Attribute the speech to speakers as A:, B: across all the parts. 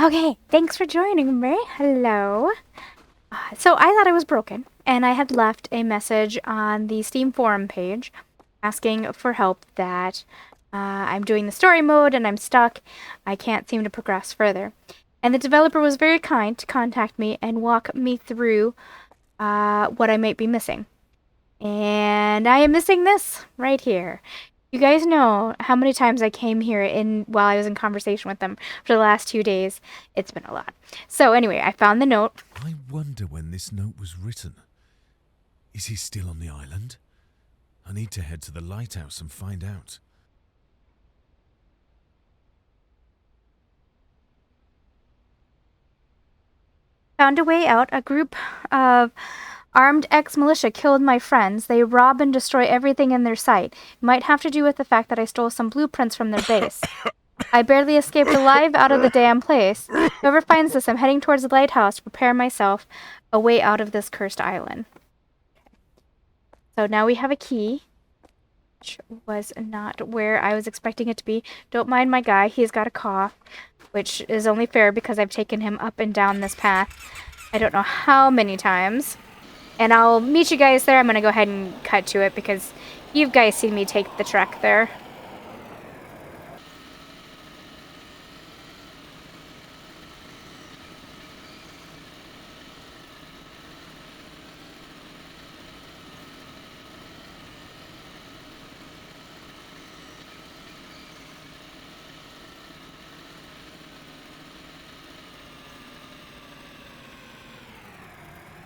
A: Okay, thanks for joining me. Hello. So I thought I was broken, and I had left a message on the Steam forum page asking for help that I'm doing the story mode and I'm stuck. I can't seem to progress further. And the developer was very kind to contact me and walk me through what I might be missing. And I am missing this right here. You guys know how many times I came here while I was in conversation with them for the last 2 days. It's been a lot. So anyway, I found the note.
B: I wonder when this note was written. Is he still on the island? I need to head to the lighthouse and find out.
A: Found a way out. A group of armed ex-militia killed my friends. They rob and destroy everything in their sight. Might have to do with the fact that I stole some blueprints from their base. I barely escaped alive out of the damn place. Whoever finds this, I'm heading towards the lighthouse to prepare myself a way out of this cursed island. So now we have a key, which was not where I was expecting it to be. Don't mind my guy. He's got a cough, which is only fair because I've taken him up and down this path I don't know how many times. And I'll meet you guys there. I'm going to go ahead and cut to it because you guys seen me take the trek there.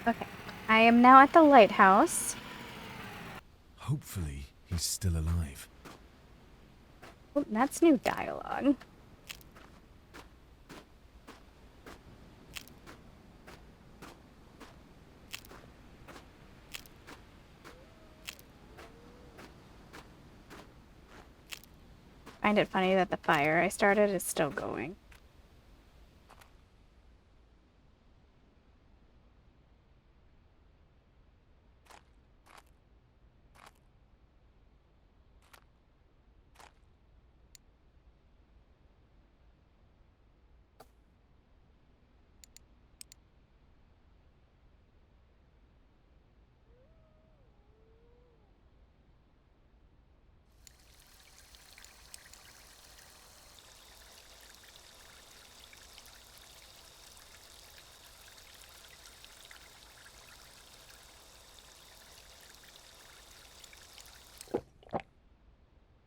A: Okay. I am now at the lighthouse.
B: Hopefully, he's still alive.
A: Oh, that's new dialogue. I find it funny that the fire I started is still going.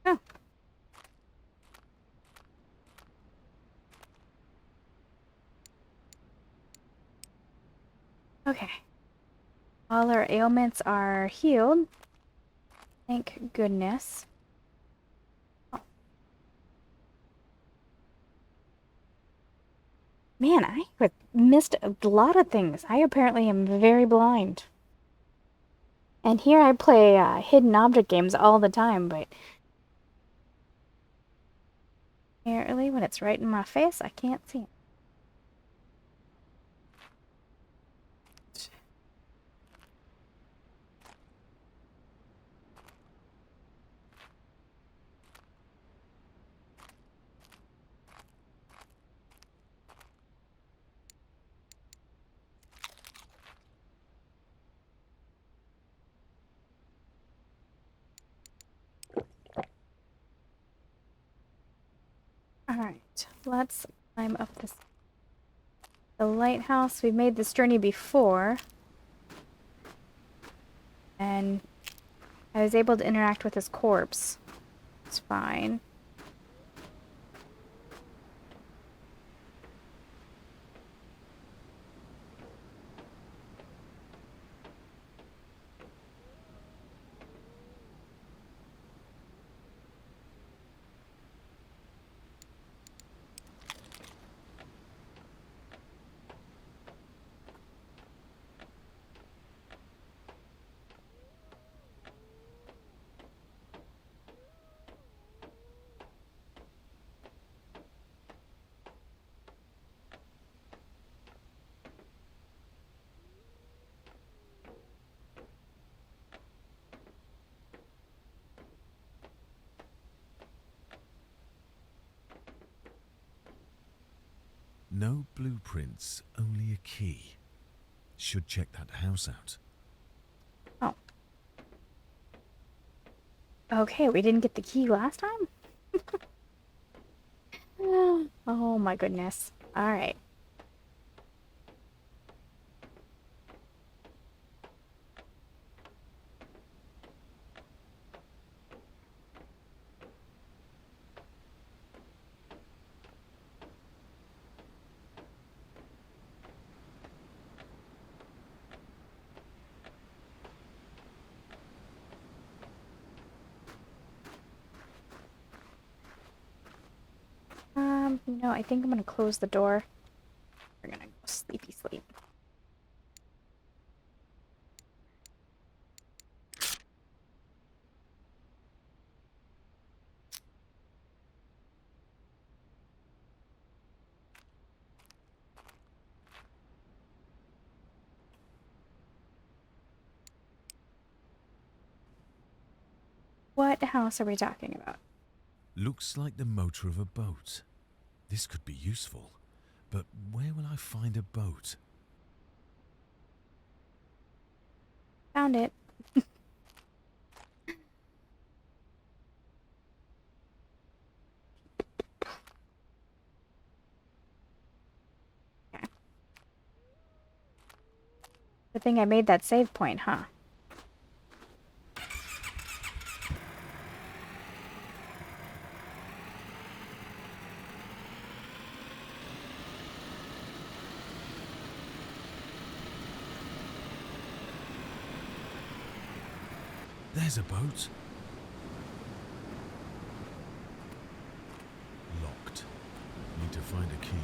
A: Oh. Okay. All our ailments are healed. Thank goodness. Oh. Man, I missed a lot of things. I apparently am very blind. And here I play hidden object games all the time, but apparently when it's right in my face, I can't see it. Alright, let's climb up the lighthouse. We've made this journey before. And I was able to interact with his corpse. It's fine.
B: No blueprints, only a key. Should check that house out.
A: Oh. Okay, we didn't get the key last time? Oh my goodness. Alright. I think I'm gonna close the door. We're gonna go sleepy sleep. What house are we talking about?
B: Looks like the motor of a boat. This could be useful. But where will I find a boat?
A: Found it. Okay. Good thing I made that save point, huh?
B: There's a boat. Locked. Need to find a key.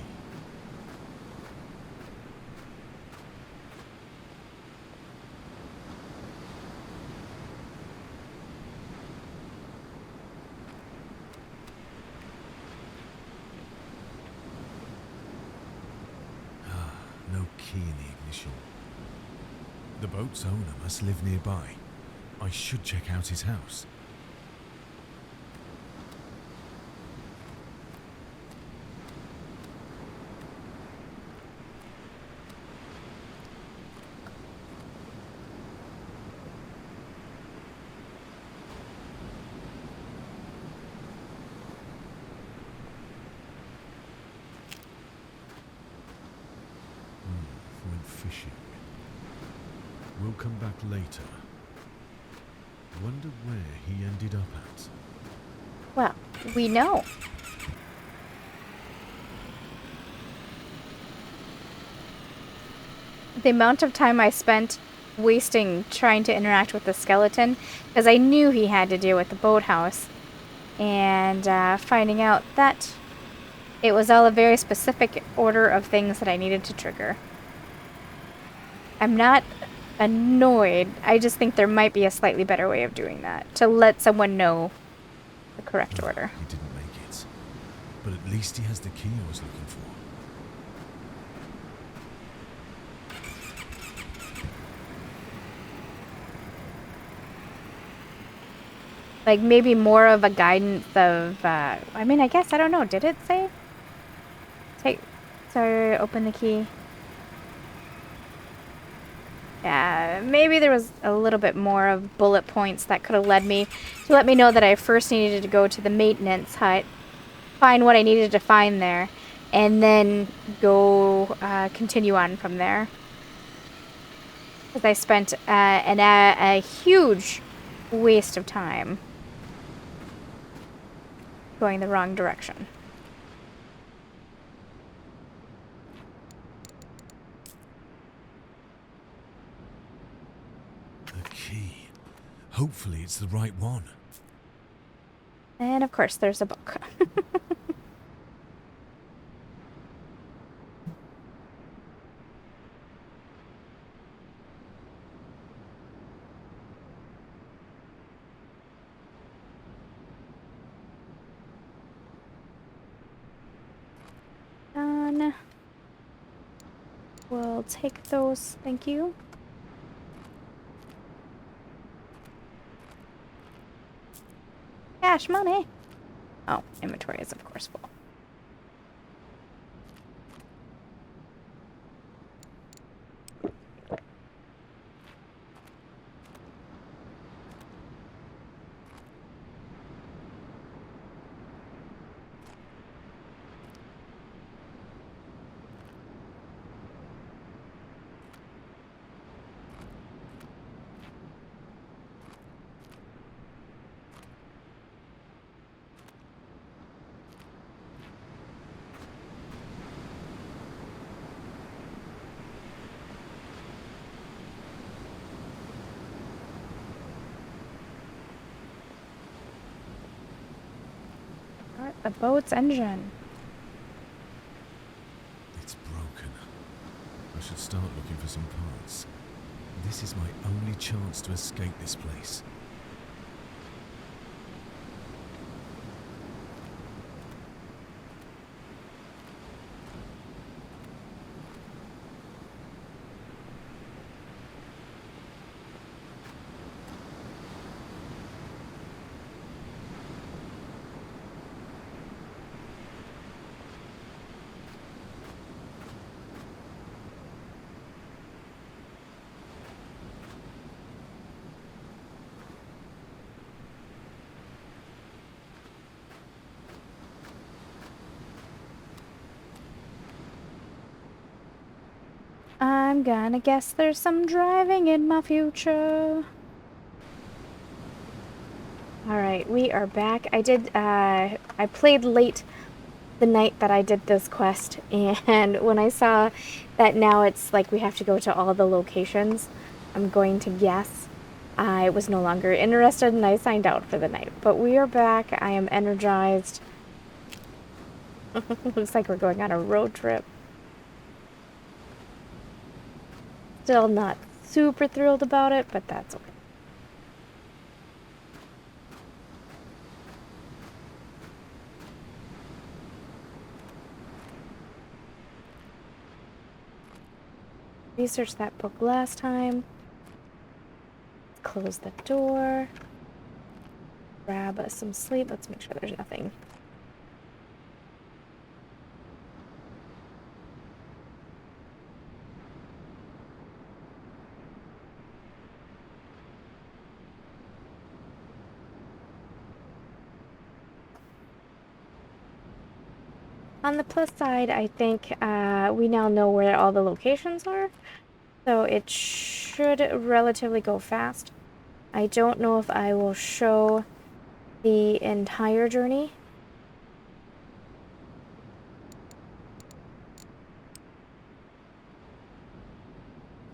B: No key in the ignition. The boat's owner must live nearby. I should check out his house. Went fishing. We'll come back later. Wonder where he ended up at.
A: Well, we know. The amount of time I spent wasting trying to interact with the skeleton, because I knew he had to deal with the boathouse, and finding out that it was all a very specific order of things that I needed to trigger. I'm not annoyed, I just think there might be a slightly better way of doing that, to let someone know the correct order.
B: He didn't make it. But at least he has the key I was looking for.
A: Like, maybe more of a guidance of, I mean, I guess, I don't know, did it say? Open the key. Yeah, maybe there was a little bit more of bullet points that could have led me to let me know that I first needed to go to the maintenance hut, find what I needed to find there, and then go continue on from there. Because I spent a huge waste of time going the wrong direction.
B: A key. Hopefully it's the right one.
A: And of course, there's a book. Done. We'll take those, thank you. Cash money. Oh, inventory is of course full. the boat's engine.
B: It's broken. I should start looking for some parts. This is my only chance to escape this place.
A: I'm gonna guess there's some driving in my future. Alright, we are back. I played late the night that I did this quest, and when I saw that now it's like we have to go to all the locations, I'm going to guess I was no longer interested and I signed out for the night. But we are back. I am energized. Looks like we're going on a road trip. Still not super thrilled about it, but that's okay. Researched that book last time. Close the door. Grab some sleep. Let's make sure there's nothing. On the plus side, I think we now know where all the locations are, so it should relatively go fast. I don't know if I will show the entire journey.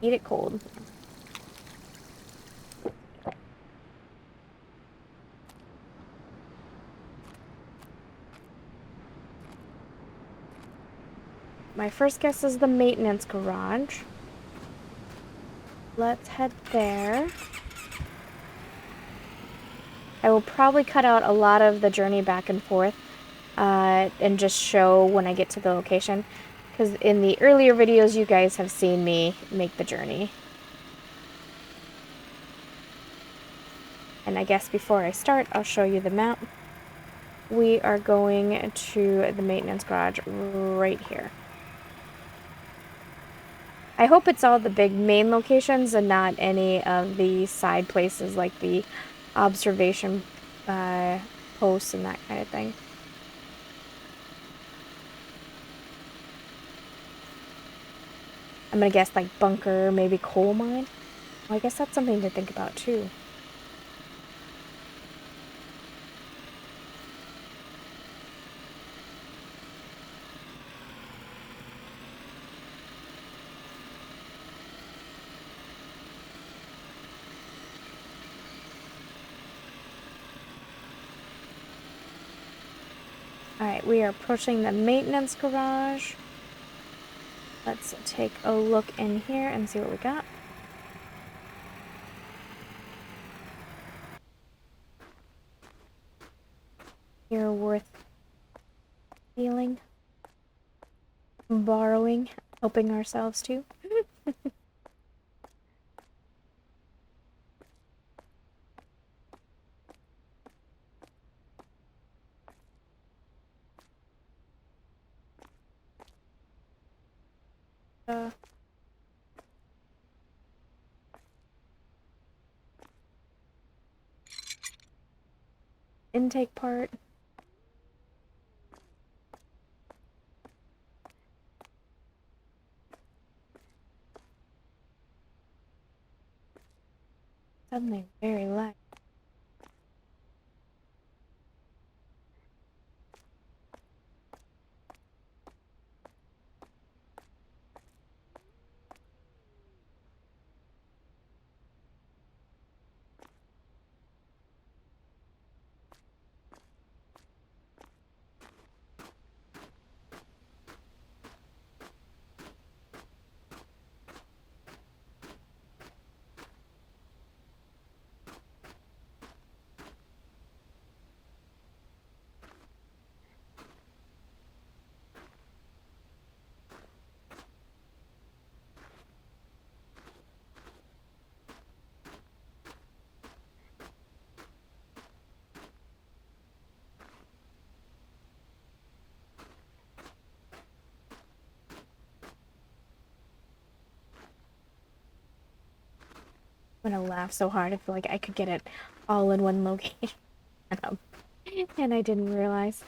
A: Eat it cold. My first guess is the maintenance garage. Let's head there. I will probably cut out a lot of the journey back and forth and just show when I get to the location. Because in the earlier videos, you guys have seen me make the journey. And I guess before I start, I'll show you the map. We are going to the maintenance garage right here. I hope it's all the big main locations and not any of the side places like the observation posts and that kind of thing. I'm gonna guess like bunker, maybe coal mine. Well, I guess that's something to think about too. Alright, we are approaching the maintenance garage. Let's take a look in here and see what we got. You're worth stealing, borrowing, helping ourselves to. Intake part. Suddenly very light. I'm gonna laugh so hard. I feel like I could get it all in one location. And I didn't realize.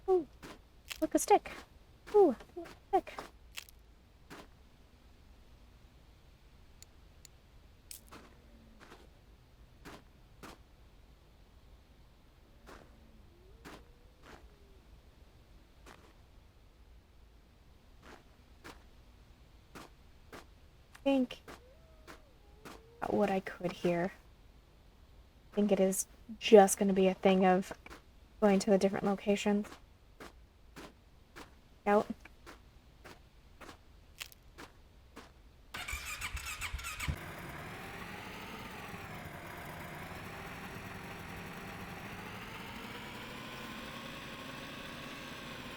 A: Ooh, look, a stick. Ooh, a stick. Think about what I could here. I think it is just going to be a thing of going to the different locations. Out.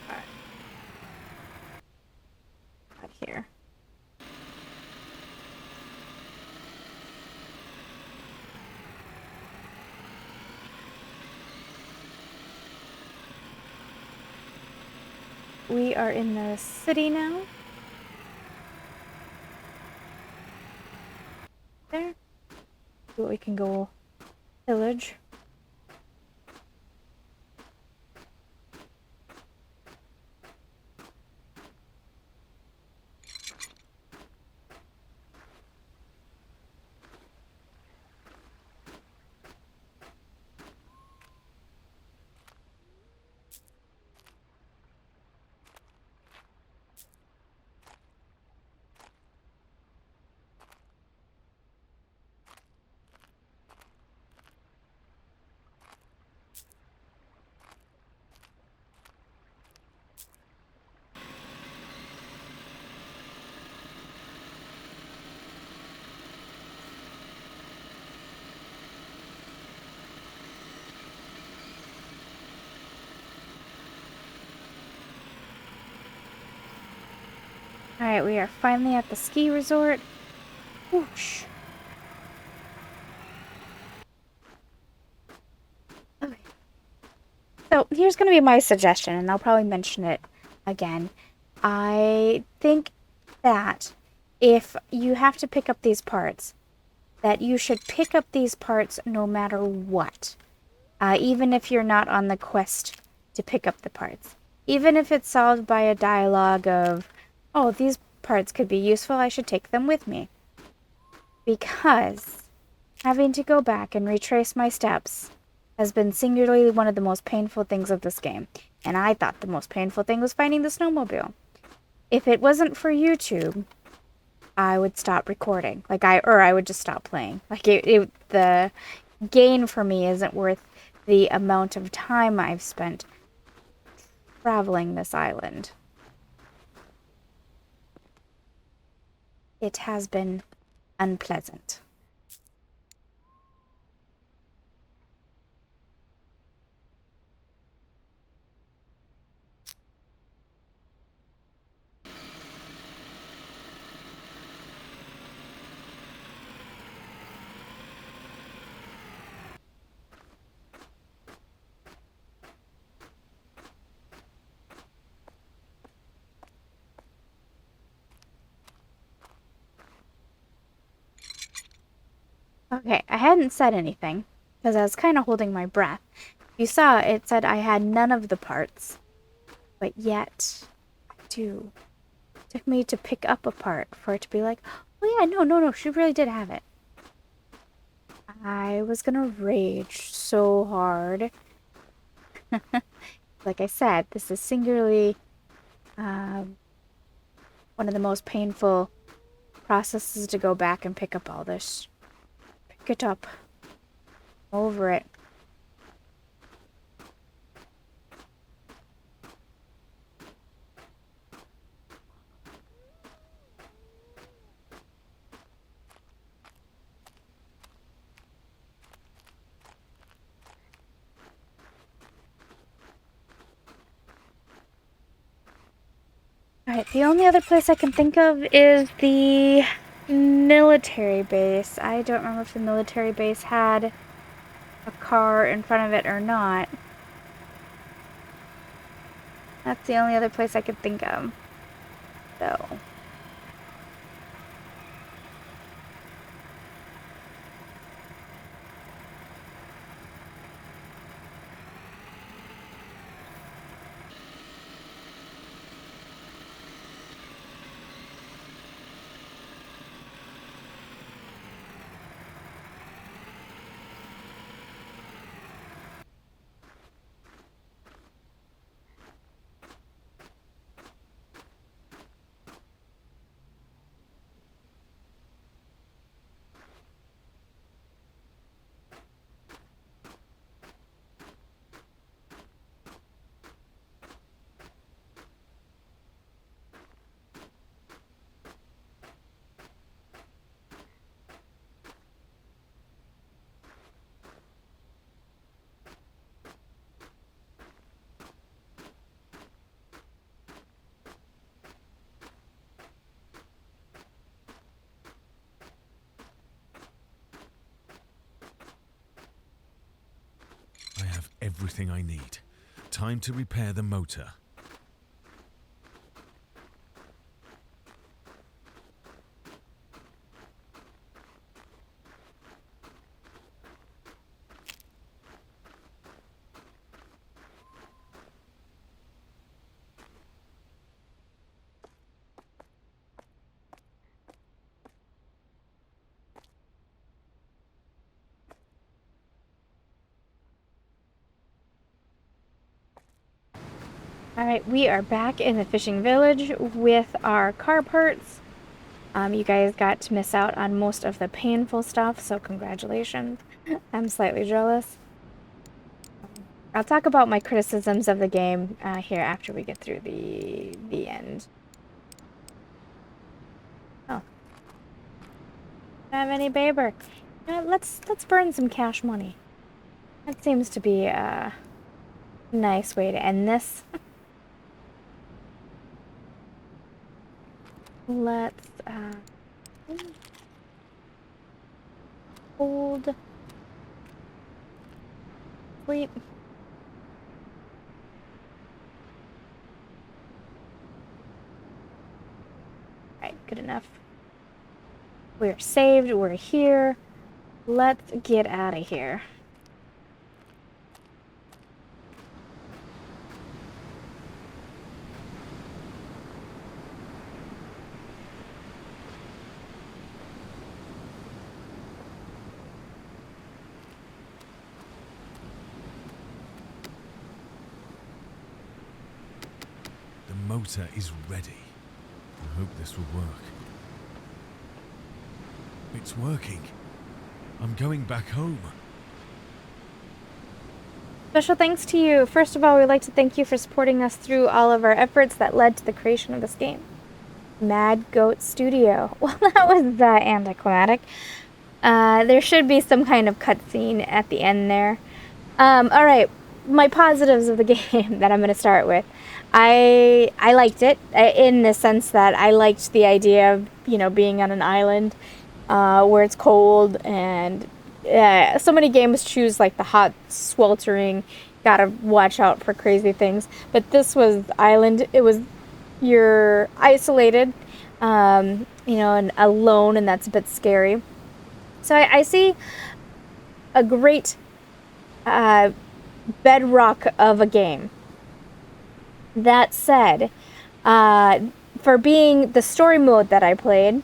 A: Out here. We are in the city now. There. See what we can go pillage. Alright, we are finally at the ski resort. Whoosh. Okay. So here's going to be my suggestion, and I'll probably mention it again. I think that if you have to pick up these parts, that you should pick up these parts no matter what. Even if you're not on the quest to pick up the parts. Even if it's solved by a dialogue of, oh, these parts could be useful, I should take them with me. Because having to go back and retrace my steps has been singularly one of the most painful things of this game. And I thought the most painful thing was finding the snowmobile. If it wasn't for YouTube, I would stop recording. I would just stop playing. The gain for me isn't worth the amount of time I've spent traveling this island. It has been unpleasant. Okay, I hadn't said anything because I was kind of holding my breath. You saw it said I had none of the parts, but yet I do. It took me to pick up a part for it to be like, oh yeah, no, she really did have it. I was gonna rage so hard. Like I said, this is singularly one of the most painful processes to go back and pick up all this. Pick it up. Over it. Alright, the only other place I can think of is the military base. I don't remember if the military base had a car in front of it or not. That's the only other place I could think of. So.
B: I have everything I need. Time to repair the motor.
A: Alright, we are back in the fishing village with our car parts. You guys got to miss out on most of the painful stuff, so congratulations. I'm slightly jealous. I'll talk about my criticisms of the game here after we get through the end. Oh. Don't have any paper. Let's burn some cash money. That seems to be a nice way to end this. Let's hold sleep. Alright, good enough. We're saved, we're here. Let's get out of here.
B: The motor is ready. I hope this will work. It's working. I'm going back home.
A: Special thanks to you. First of all, we'd like to thank you for supporting us through all of our efforts that led to the creation of this game. Mad Goat Studio. Well, that was anticlimactic. There should be some kind of cutscene at the end there. Alright, my positives of the game that I'm going to start with. I liked it in the sense that I liked the idea of, being on an island where it's cold, and so many games choose like the hot, sweltering, gotta watch out for crazy things. But this was island. You're isolated, and alone, and that's a bit scary. So I see a great bedrock of a game. That said, for being the story mode that I played,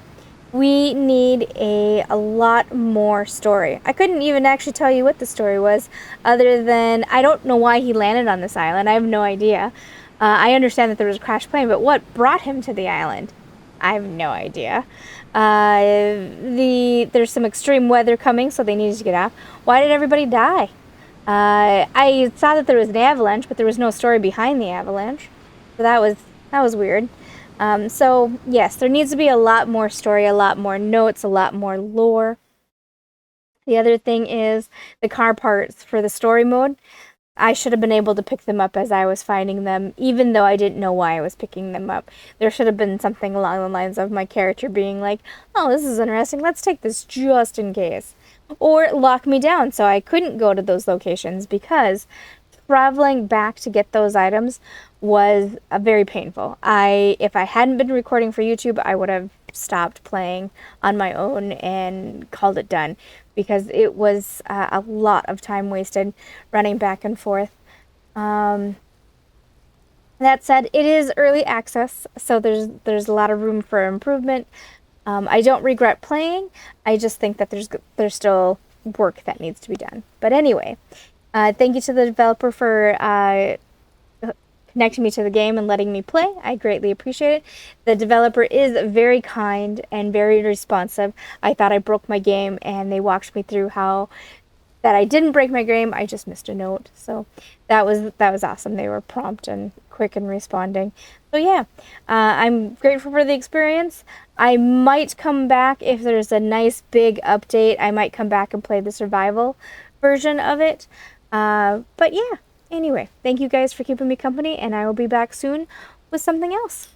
A: we need a lot more story. I couldn't even actually tell you what the story was, other than I don't know why he landed on this island. I have no idea. I understand that there was a crashed plane, but what brought him to the island? I have no idea. There's some extreme weather coming, so they needed to get off. Why did everybody die? I saw that there was an avalanche, but there was no story behind the avalanche. So that was weird. So yes, there needs to be a lot more story, a lot more notes, a lot more lore. The other thing is the car parts for the story mode. I should have been able to pick them up as I was finding them, even though I didn't know why I was picking them up. There should have been something along the lines of my character being like, oh, this is interesting, let's take this just in case. Or lock me down so I couldn't go to those locations, because traveling back to get those items was very painful. If I hadn't been recording for YouTube, I would have stopped playing on my own and called it done, because it was a lot of time wasted running back and forth. That said, it is early access, so there's a lot of room for improvement. I don't regret playing. I just think that there's still work that needs to be done. But anyway, thank you to the developer for connecting me to the game and letting me play. I greatly appreciate it. The developer is very kind and very responsive. I thought I broke my game, and they walked me through how that I didn't break my game. I just missed a note. So that was awesome. They were prompt and quick in responding. So yeah, I'm grateful for the experience. I might come back if there's a nice big update. I might come back and play the survival version of it. But yeah, anyway, thank you guys for keeping me company, and I will be back soon with something else.